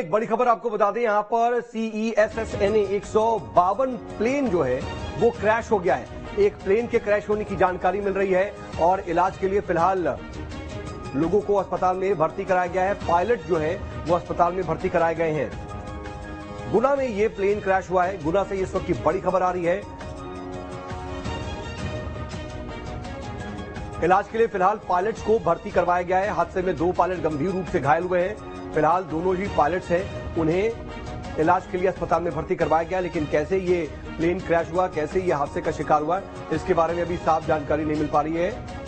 एक बड़ी खबर आपको बता दें, यहां पर CESSNA 152 प्लेन जो है वो क्रैश हो गया है। एक प्लेन के क्रैश होने की जानकारी मिल रही है और इलाज के लिए फिलहाल लोगों को अस्पताल में भर्ती कराया गया है। पायलट जो है वो अस्पताल में भर्ती कराए गए हैं। गुना में ये प्लेन क्रैश हुआ है। गुना से इस वक्त की बड़ी खबर आ रही है। इलाज के लिए फिलहाल पायलट्स को भर्ती करवाया गया है। हादसे में 2 पायलट गंभीर रूप से घायल हुए हैं। फिलहाल दोनों ही पायलट्स हैं, उन्हें इलाज के लिए अस्पताल में भर्ती करवाया गया। लेकिन कैसे ये प्लेन क्रैश हुआ, कैसे ये हादसे का शिकार हुआ, इसके बारे में अभी साफ जानकारी नहीं मिल पा रही है।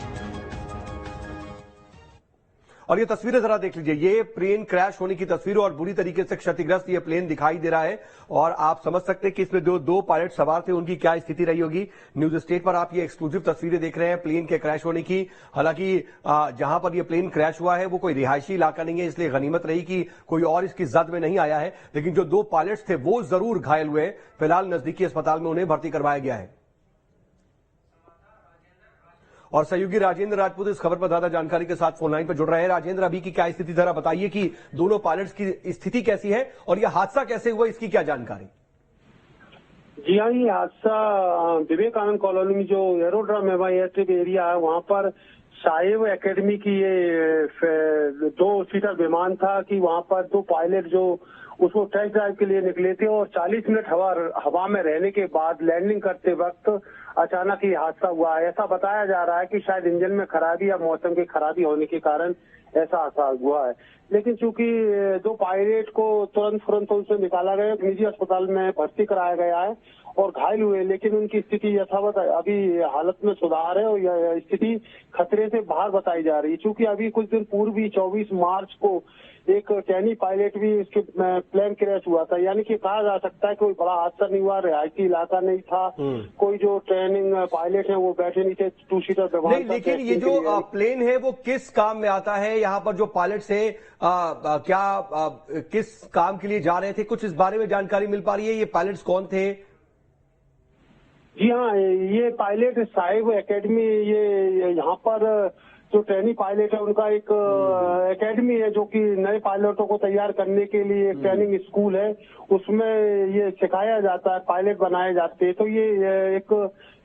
और ये तस्वीरें जरा देख लीजिए, ये प्लेन क्रैश होने की तस्वीर और बुरी तरीके से क्षतिग्रस्त ये प्लेन दिखाई दे रहा है। और आप समझ सकते हैं कि इसमें जो 2 पायलट सवार थे उनकी क्या स्थिति रही होगी। न्यूज स्टेट पर आप ये एक्सक्लूसिव तस्वीरें देख रहे हैं प्लेन के क्रैश होने की। हालांकि जहां पर यह प्लेन क्रैश हुआ है वो कोई रिहायशी इलाका नहीं है, इसलिए गनीमत रही कि कोई और इसकी जद में नहीं आया है। लेकिन जो 2 पायलट्स थे वो जरूर घायल हुए। फिलहाल नजदीकी अस्पताल में उन्हें भर्ती करवाया गया है। और सहयोगी राजेंद्र राजपूत इस खबर पर ज्यादा जानकारी के साथ फोनलाइन पर जुड़ रहे हैं। राजेंद्र, अभी की क्या स्थिति, जरा बताइए कि दोनों पायलट्स की स्थिति कैसी है और यह हादसा कैसे हुआ, इसकी क्या जानकारी? जी हाँ, ये हादसा विवेकानंद कॉलोनी में जो एरोड्रम है, वहाँ एयरस्ट्रिप एरिया है, वहाँ पर साहेब एकेडमी की ये 2 सीटर विमान था कि वहाँ पर 2 पायलट जो उसको टेस्ट ड्राइव के लिए निकले थे और 40 मिनट हवा में रहने के बाद लैंडिंग करते वक्त अचानक ये हादसा हुआ है। ऐसा बताया जा रहा है कि शायद इंजन में खराबी या मौसम की खराबी होने के कारण ऐसा हादसा हुआ है। लेकिन चूंकि 2 पायलट को तुरंत उससे निकाला गया, निजी अस्पताल में भर्ती कराया गया है और घायल हुए, लेकिन उनकी स्थिति यथावत अभी हालत में सुधार है और यह स्थिति खतरे से बाहर बताई जा रही है। चूंकि अभी कुछ दिन पूर्व ही 24 मार्च को एक ट्रेनी पायलट भी इसके प्लेन क्रैश हुआ था। यानी कि कहा जा सकता है कोई बड़ा हादसा नहीं हुआ, रिहायशी इलाका नहीं था, कोई जो ट्रेनिंग पायलट है वो बैठे नहीं थे 2 सीटर विमान। नहीं, लेकिन ये जो प्लेन है वो किस काम में आता है? यहाँ पर जो पायलट्स है किस काम के लिए जा रहे थे, कुछ इस बारे में जानकारी मिल पा रही है? ये पायलट्स कौन थे? जी हाँ, ये पायलट साहेब एकेडमी, ये यहाँ पर जो ट्रेनी पायलट है उनका एक एकेडमी है जो कि नए पायलटों को तैयार करने के लिए एक ट्रेनिंग स्कूल है, उसमें ये सिखाया जाता है, पायलट बनाए जाते हैं। तो ये एक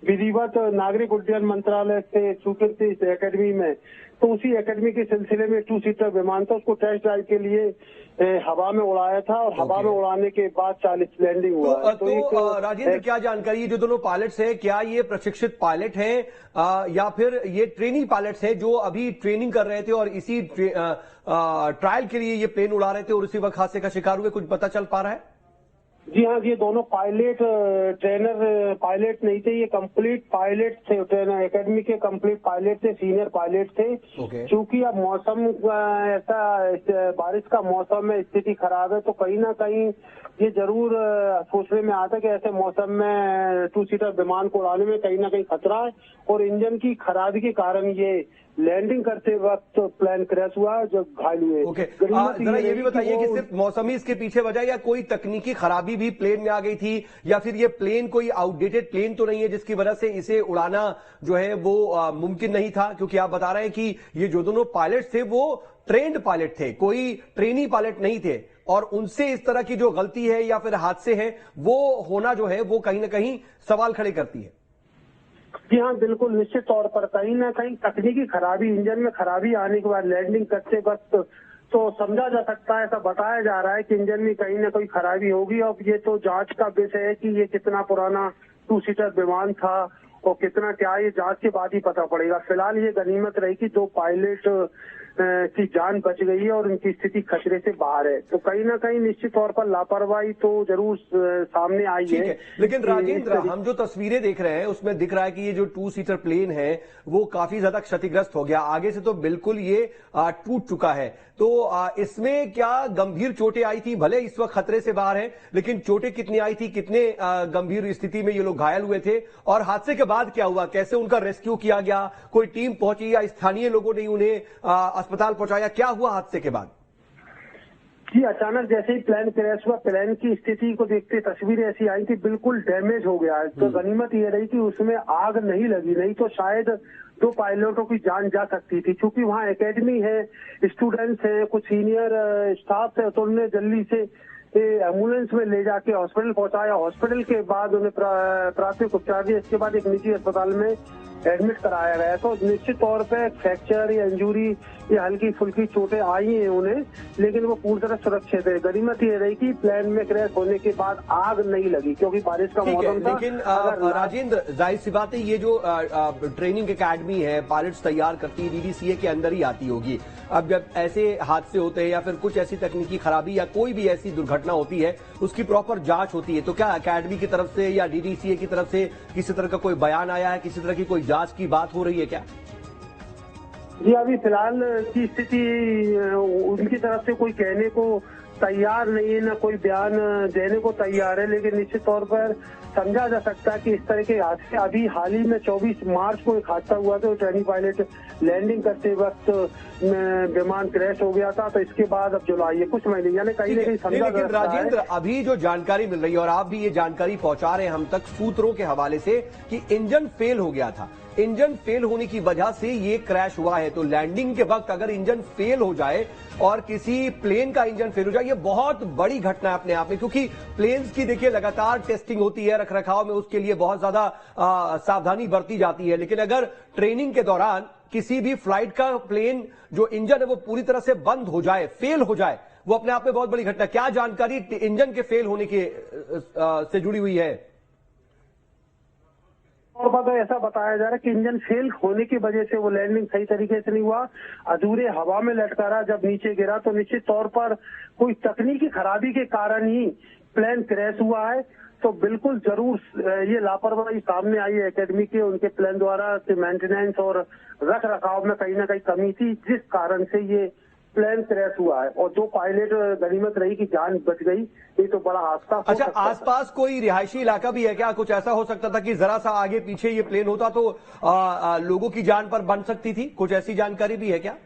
विधिवत नागरिक उड्डयन मंत्रालय से स्वीकृत इस एकेडमी में, तो उसी एकेडमी के सिलसिले में 2 सीटर विमान था, उसको टेस्ट ड्राइव के लिए हवा में उड़ाया था और हवा में उड़ाने के बाद 40 लैंडिंग हुआ। तो राजेंद्र, क्या जानकारी है, जो दोनों पायलट्स हैं क्या ये प्रशिक्षित पायलट हैं या फिर ये ट्रेनी पायलट्स हैं जो अभी ट्रेनिंग कर रहे थे और इसी ट्रायल के लिए ये प्लेन उड़ा रहे थे और उसी वक्त हादसे का शिकार हुए? कुछ पता चल पा रहा है? जी हाँ, ये दोनों पायलट ट्रेनर पायलट नहीं थे, ये कंप्लीट पायलट थे, ट्रेनर एकेडमी के कंप्लीट पायलट थे, सीनियर पायलट थे। क्योंकि अब मौसम ऐसा बारिश का मौसम है, स्थिति खराब है, तो कहीं ना कहीं ये जरूर सोचने में आता है कि ऐसे मौसम में 2 सीटर विमान को उड़ाने में कहीं ना कहीं खतरा है और इंजन की खराबी के कारण ये लैंडिंग करते वक्त प्लेन क्रैश हुआ जो घायल हुए। जरा ये भी बताइए कि सिर्फ मौसमी इसके पीछे वजह या कोई तकनीकी खराबी भी प्लेन में आ गई थी, या फिर ये प्लेन कोई आउटडेटेड प्लेन तो नहीं है जिसकी वजह से इसे उड़ाना जो है वो मुमकिन नहीं था? क्योंकि आप बता रहे हैं कि ये जो दोनों पायलट थे वो ट्रेंड पायलट थे, कोई ट्रेनी पायलट नहीं थे, और उनसे इस तरह की जो गलती है या फिर हादसे हैं वो होना जो है वो कहीं ना कहीं सवाल खड़े करती है। जी हाँ, बिल्कुल, निश्चित तौर पर कहीं ना कहीं तकनीकी खराबी, इंजन में खराबी आने के बाद लैंडिंग करते वक्त तो समझा जा सकता है, ऐसा बताया जा रहा है कि इंजन में कहीं ना कहीं खराबी होगी। अब ये तो जांच का विषय है कि ये कितना पुराना 2 सीटर विमान था और कितना क्या, ये जांच के बाद ही पता पड़ेगा। फिलहाल ये गनीमत रही कि 2 पायलट की जान बच गई है और उनकी स्थिति खतरे से बाहर है। तो कहीं ना कहीं निश्चित तौर पर लापरवाही तो जरूर सामने आई है। लेकिन राजेंद्र, हम जो तस्वीरें देख रहे हैं उसमें दिख रहा है कि ये जो 2 सीटर प्लेन है वो काफी ज्यादा क्षतिग्रस्त हो गया, आगे से तो बिल्कुल ये टूट चुका है। तो इसमें क्या गंभीर चोटें आई थी? भले इस वक्त खतरे से बाहर है, लेकिन चोटें कितनी आई थी, कितने गंभीर स्थिति में ये लोग घायल हुए थे, और हादसे के बाद क्या हुआ, कैसे उनका रेस्क्यू किया गया, कोई टीम पहुंची या स्थानीय लोगों ने उन्हें अस्पताल पहुंचाया, क्या हुआ हादसे के बाद? जी, अचानक जैसे ही प्लेन क्रैश हुआ, प्लेन की स्थिति को देखते तस्वीरें ऐसी आई थी, बिल्कुल डैमेज हो गया है। तो गनीमत ये रही कि उसमें आग नहीं लगी, नहीं तो शायद 2 पायलटों की जान जा सकती थी। क्योंकि वहाँ एकेडमी है, स्टूडेंट्स हैं, कुछ सीनियर स्टाफ है, तो उन्होंने जल्दी से एम्बुलेंस में ले जाके हॉस्पिटल पहुंचाया। हॉस्पिटल के बाद उन्हें प्राथमिक उपचार दिए, इसके बाद एक निजी अस्पताल में एडमिट कराया गया। तो निश्चित तौर पे फ्रैक्चर या इंजरी या हल्की फुल्की चोटें आई हैं उन्हें, लेकिन वो पूरी तरह सुरक्षित है। गनीमत ये रही कि प्लेन में क्रैश होने के बाद आग नहीं लगी, क्योंकि बारिश का मौसम था। लेकिन राजेंद्र, जाहिर सी बात है, ये जो ट्रेनिंग एकेडमी है, पायलट्स तैयार करती है, डीडीसीए के अंदर ही आती होगी। अब जब ऐसे हादसे होते हैं या फिर कुछ ऐसी तकनीकी खराबी या कोई भी ऐसी दुर्घटना होती है, उसकी प्रॉपर जांच होती है, तो क्या एकेडमी की तरफ से या डीडीसीए की तरफ से किसी तरह का कोई बयान आया है, किसी तरह की कोई जांच की बात हो रही है क्या? जी, अभी फिलहाल की स्थिति उनकी तरफ से कोई कहने को तैयार नहीं है, ना कोई बयान देने को तैयार है। लेकिन निश्चित तौर पर समझा जा सकता है कि इस तरह के हादसे, अभी हाल ही में 24 मार्च को एक हादसा हुआ था, ट्रेनिंग पायलट लैंडिंग करते वक्त विमान क्रैश हो गया था। तो इसके बाद अब जुलाई है, कुछ महीने, यानी कहीं ना कहीं समझा जा सकता है। लेकिन राजेंद्र, अभी जो जानकारी मिल रही है और आप भी ये जानकारी पहुंचा रहे हैं हम तक सूत्रों के हवाले से कि इंजन फेल हो गया था, इंजन फेल होने की वजह से ये क्रैश हुआ है। तो लैंडिंग के वक्त अगर इंजन फेल हो जाए और किसी प्लेन का इंजन फेल हो जाए, ये बहुत बड़ी घटना है अपने आप में, क्योंकि प्लेन्स की देखिए लगातार टेस्टिंग होती है, रखरखाव में उसके लिए बहुत ज्यादा सावधानी बरती जाती है। लेकिन अगर ट्रेनिंग के दौरान किसी भी फ्लाइट का प्लेन जो इंजन है वो पूरी तरह से बंद हो जाए, फेल हो जाए, वो अपने आप में बहुत बड़ी घटना। क्या जानकारी इंजन के फेल होने के से जुड़ी हुई है? और बात ऐसा बताया जा रहा है कि इंजन फेल होने की वजह से वो लैंडिंग सही तरीके से नहीं हुआ, अधूरे हवा में लटका रहा, जब नीचे गिरा तो निश्चित तौर पर कोई तकनीकी खराबी के कारण ही प्लेन क्रैश हुआ है। तो बिल्कुल जरूर ये लापरवाही सामने आई है एकेडमी के, उनके प्लेन द्वारा मेंटेनेंस और रख रखाव में कहीं ना कहीं कमी थी, जिस कारण से ये प्लेन क्रैश हुआ है। और 2 पायलट गनीमत रही कि जान बच गई, ये तो बड़ा हादसा। अच्छा, आसपास कोई रिहायशी इलाका भी है क्या? कुछ ऐसा हो सकता था कि जरा सा आगे पीछे ये प्लेन होता तो लोगों की जान पर बन सकती थी? कुछ ऐसी जानकारी भी है क्या?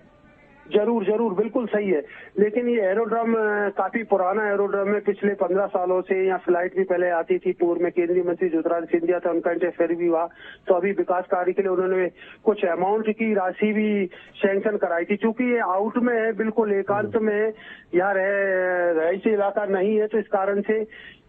जरूर जरूर, बिल्कुल सही है। लेकिन ये एरोड्रम काफी पुराना एरोड्रम है, पिछले 15 सालों से यहाँ फ्लाइट भी पहले आती थी। पूर्व में केंद्रीय मंत्री ज्योतिरादित्य सिंधिया था, उनका इंटरफेयर भी हुआ, तो अभी विकास कार्य के लिए उन्होंने कुछ अमाउंट की राशि भी सैंक्शन कराई थी। चूंकि ये आउट में है, बिल्कुल एकांत में, यहाँ रहायशी इलाका नहीं है, तो इस कारण से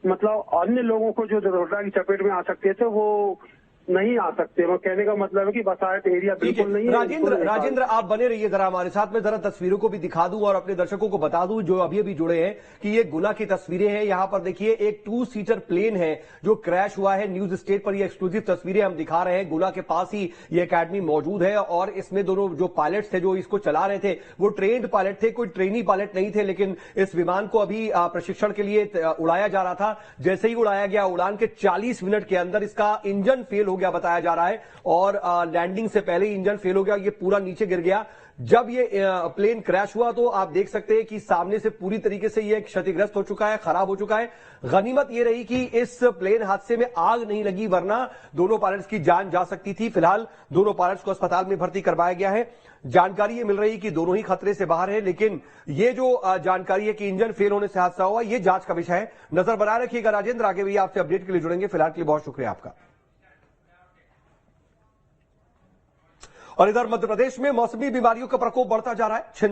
मतलब अन्य लोगों को जो दुर्घटना की चपेट में आ सकते थे वो नहीं आ सकते। वो कहने का मतलब है कि बसायत एरिया बिल्कुल नहीं है। राजेंद्र, आप बने रहिए जरा हमारे साथ में, जरा तस्वीरों को भी दिखा दूं और अपने दर्शकों को बता दूं जो अभी अभी जुड़े हैं कि ये गुना की तस्वीरें हैं। यहां पर देखिए एक 2 सीटर प्लेन है जो क्रैश हुआ है। न्यूज स्टेट पर ये एक्सक्लूसिव तस्वीरें हम दिखा रहे हैं। गुना के पास ही ये एकेडमी मौजूद है और इसमें दोनों जो पायलट्स थे जो इसको चला रहे थे वो ट्रेन्ड पायलट थे, कोई ट्रेनी पायलट नहीं थे। लेकिन इस विमान को अभी प्रशिक्षण के लिए उड़ाया जा रहा था। जैसे ही उड़ाया गया, उड़ान के 40 मिनट के अंदर इसका इंजन फेल हो गया बताया जा रहा है और लैंडिंग से पहले ही इंजन फेल हो गया, ये पूरा नीचे गिर गया। जब ये प्लेन क्रैश हुआ तो आप देख सकते हैं कि सामने से पूरी तरीके से ये क्षतिग्रस्त हो चुका है, खराब हो चुका है। गनीमत ये रही कि इस प्लेन हादसे में आग नहीं लगी, वरना दोनों पायलट्स की जान जा सकती थी। फिलहाल दोनों पायलट्स को अस्पताल में भर्ती करवाया गया है। जानकारी ये मिल रही है कि दोनों ही खतरे से बाहर है, लेकिन ये जो जानकारी है कि इंजन फेल होने से हादसा हुआ, ये जांच का विषय है। नजर बनाए रखिएगा राजेंद्र, आगे भी आपसे अपडेट के लिए जुड़ेंगे। फिलहाल के लिए बहुत शुक्रिया आपका। और इधर मध्य प्रदेश में मौसमी बीमारियों का प्रकोप बढ़ता जा रहा है।